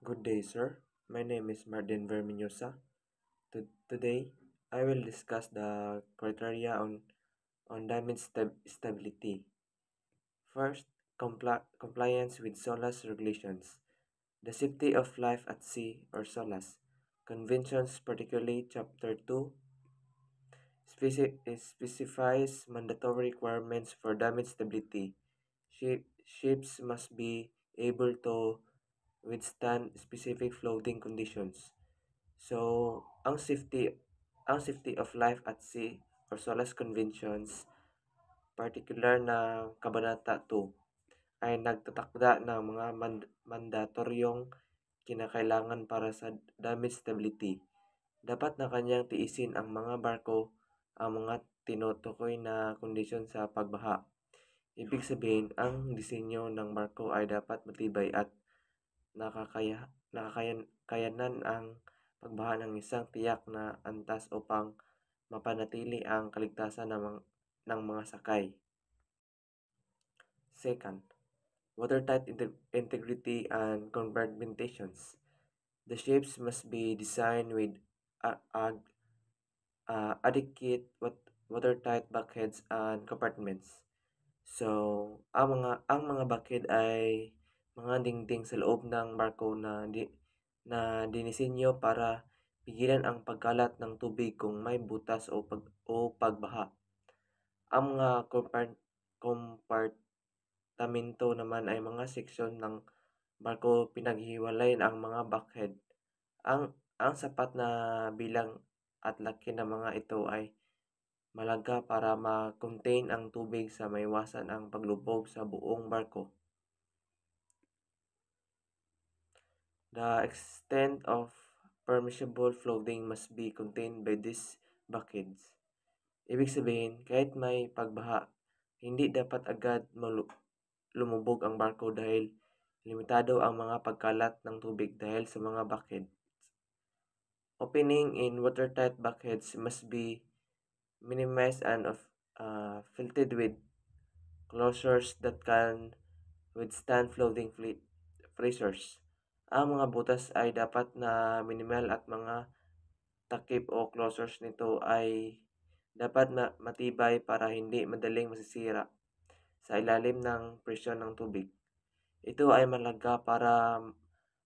Good day, sir. My name is Martin Verminosa. Today, I will discuss the criteria on damage stability. First, compliance with SOLAS regulations. The Safety of Life at Sea, or SOLAS, conventions, particularly Chapter 2, specifies mandatory requirements for damage stability. Ships must be able to withstand specific floating conditions. So, ang safety of life at sea or SOLAS Conventions, particular na Kabanata 2, ay nagtatakda ng mga mandatoryong kinakailangan para sa damage stability. Dapat na kanyang tiisin ang mga barko ang mga tinutukoy na kondisyon sa pagbaha. Ibig sabihin, ang disenyo ng barko ay dapat matibay at nakakayanan ang pagbaha ng isang tiyak na antas upang mapanatili ang kaligtasan ng mga sakay. Second, watertight integrity and compartmentations. The ships must be designed with adequate watertight bulkheads and compartments. So, ang mga bulkhead ay mga dingding sa loob ng barko na dinisenyo para pigilan ang pagkalat ng tubig kung may butas o pagbaha. Ang mga kompartamento naman ay mga seksyon ng barko pinaghiwalay ang mga bulkhead. Ang sapat na bilang at laki ng mga ito ay malaga para ma-contain ang tubig sa maiwasan ang paglubog sa buong barko. The extent of permissible flooding must be contained by these buckets. Ibig sabihin, kahit may pagbaha, hindi dapat agad lumubog ang barko dahil limitado ang mga pagkalat ng tubig dahil sa mga buckets. Opening in watertight buckets must be minimized and filled with closures that can withstand flooding pressures. Ang mga butas ay dapat na minimal at mga takip o closures nito ay dapat matibay para hindi madaling masisira sa ilalim ng presyon ng tubig. Ito ay malaga para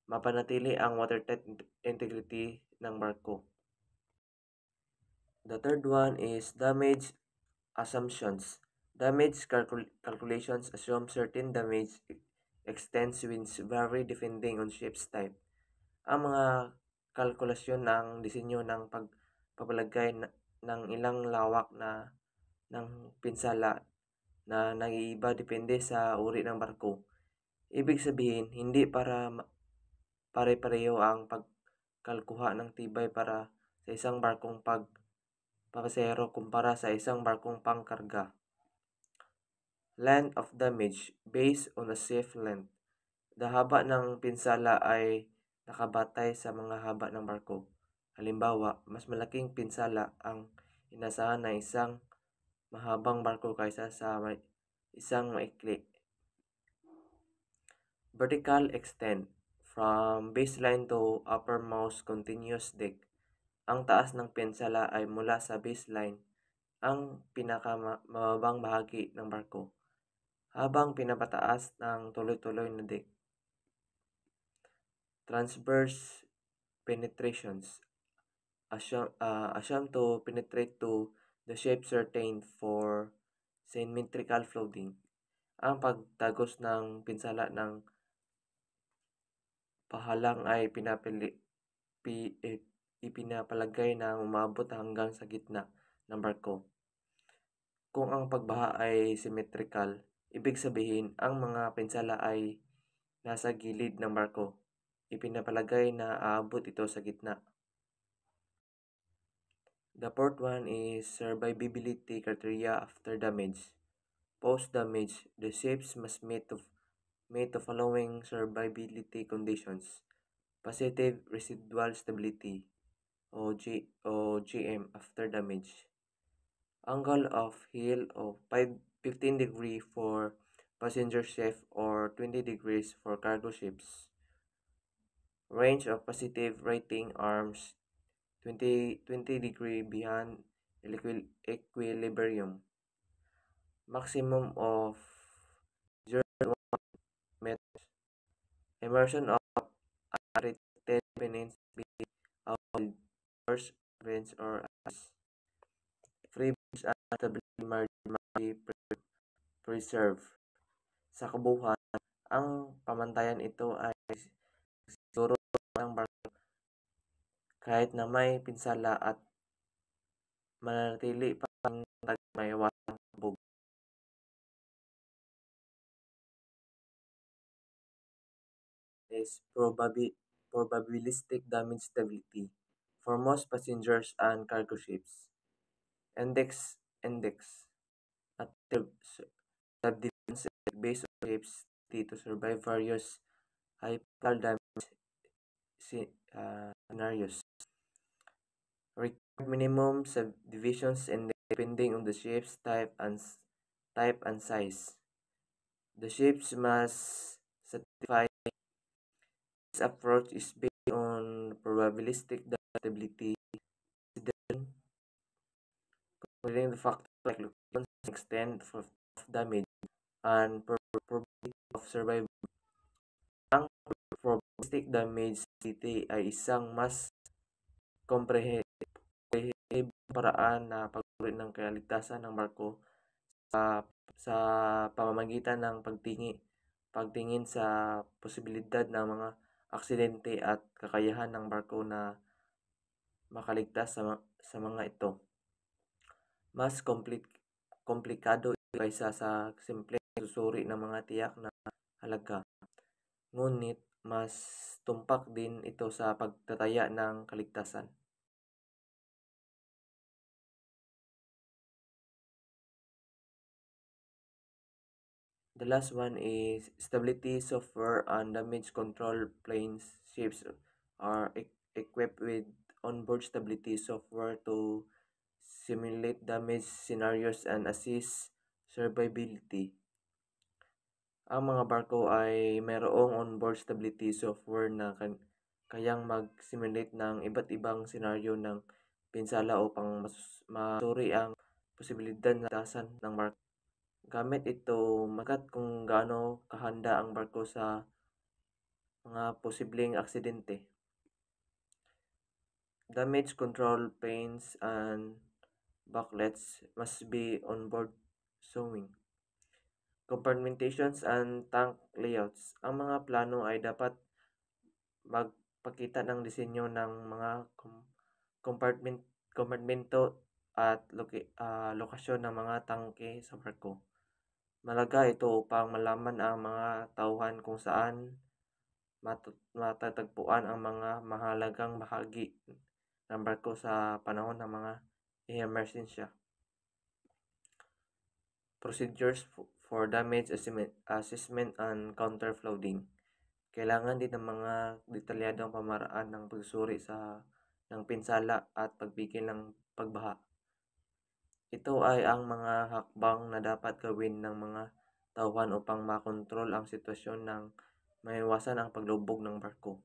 mapanatili ang watertight integrity ng barko. The third one is damage assumptions. Damage calculations assume certain damage extents which vary depending on ship's type. Ang mga kalkulasyon ng disenyo ng pagpapalagay ng ilang lawak ng pinsala na nag-iiba depende sa uri ng barko. Ibig sabihin, hindi pare-pareho ang pagkalkuha ng tibay para sa isang barkong papasero kumpara sa isang barkong pangkarga. Length of damage based on a safe length. The haba ng pinsala ay nakabatay sa mga haba ng barko. Halimbawa, mas malaking pinsala ang inasahan ng isang mahabang barko kaysa sa isang maikli. Vertical extent from baseline to uppermost continuous deck. Ang taas ng pinsala ay mula sa baseline, ang pinakamababang bahagi ng barko, habang pinapataas ng tuloy-tuloy na deck. Transverse penetrations assumed to penetrate to the shape certain for symmetrical floating. Ang pagtagos ng pinsala ng pahalang ay ipinapalagay na umabot hanggang sa gitna ng barko. Kung ang pagbaha ay symmetrical, ibig sabihin ang mga pinsala ay nasa gilid ng barko. Ipinapalagay na aabot ito sa gitna. The fourth one is survivability criteria after damage. Post-damage, the ships must meet the following survivability conditions. Positive residual stability o GM after damage. Angle of heel of 15 degree for passenger ship or 20 degrees for cargo ships. Range of positive rating arms 20 degree beyond equilibrium. Maximum of 0 meters. Immersion of unrated minutes be out first events or ice. Free beach at stability margin must be preserved. Sa kabuuan, ang pamantayan ito ay siguro ng barko kahit na may pinsala at mananatili pang maiwasang kabog. Is probabilistic damage stability for most passengers and cargo ships. Index at subdivisions based on ships to survive various hypothetical damage scenarios. Required minimum subdivisions and depending on the ship's type and size. The ships must certify. This approach is based on probabilistic adaptability, considering the factors like location, extent of damage, and probability of survival. Ang probabilistic damage stability ay isang mas komprehensibong paraan na pagturi ng kaligtasan ng barko sa pamamagitan ng pagtingin sa posibilidad ng mga aksidente at kakayahan ng barko na makaligtas sa mga ito. Mas komplikado ito kaysa sa simpleng susuri ng mga tiyak na halaga. Ngunit mas tumpak din ito sa pagtataya ng kaligtasan. The last one is stability software and damage control planes. Ships are equipped with onboard stability software to simulate damage scenarios and assist survivability. Ang mga barko ay mayroong onboard stability software na kayang mag-simulate ng iba't ibang senaryo ng pinsala upang masuri ang posibilidad na tasan ng barko. Gamit ito, magat kung gaano kahanda ang barko sa mga posibleng aksidente. Damage control planes and backlets must be on board showing. Compartmentations and tank layouts. Ang mga plano ay dapat magpakita ng disenyo ng mga kompartmento at lokasyon ng mga tangke sa barko. Malaga ito upang malaman ang mga tauhan kung saan matatagpuan ang mga mahalagang bahagi ng barko sa panahon ng mga emersensya. Procedures for damage assessment and counterflooding. Kailangan din ng mga detalyadong pamaraan ng pagsusuri ng pinsala at pagpigil ng pagbaha. Ito ay ang mga hakbang na dapat gawin ng mga tauhan upang makontrol ang sitwasyon ng maiwasan ang paglubog ng barko.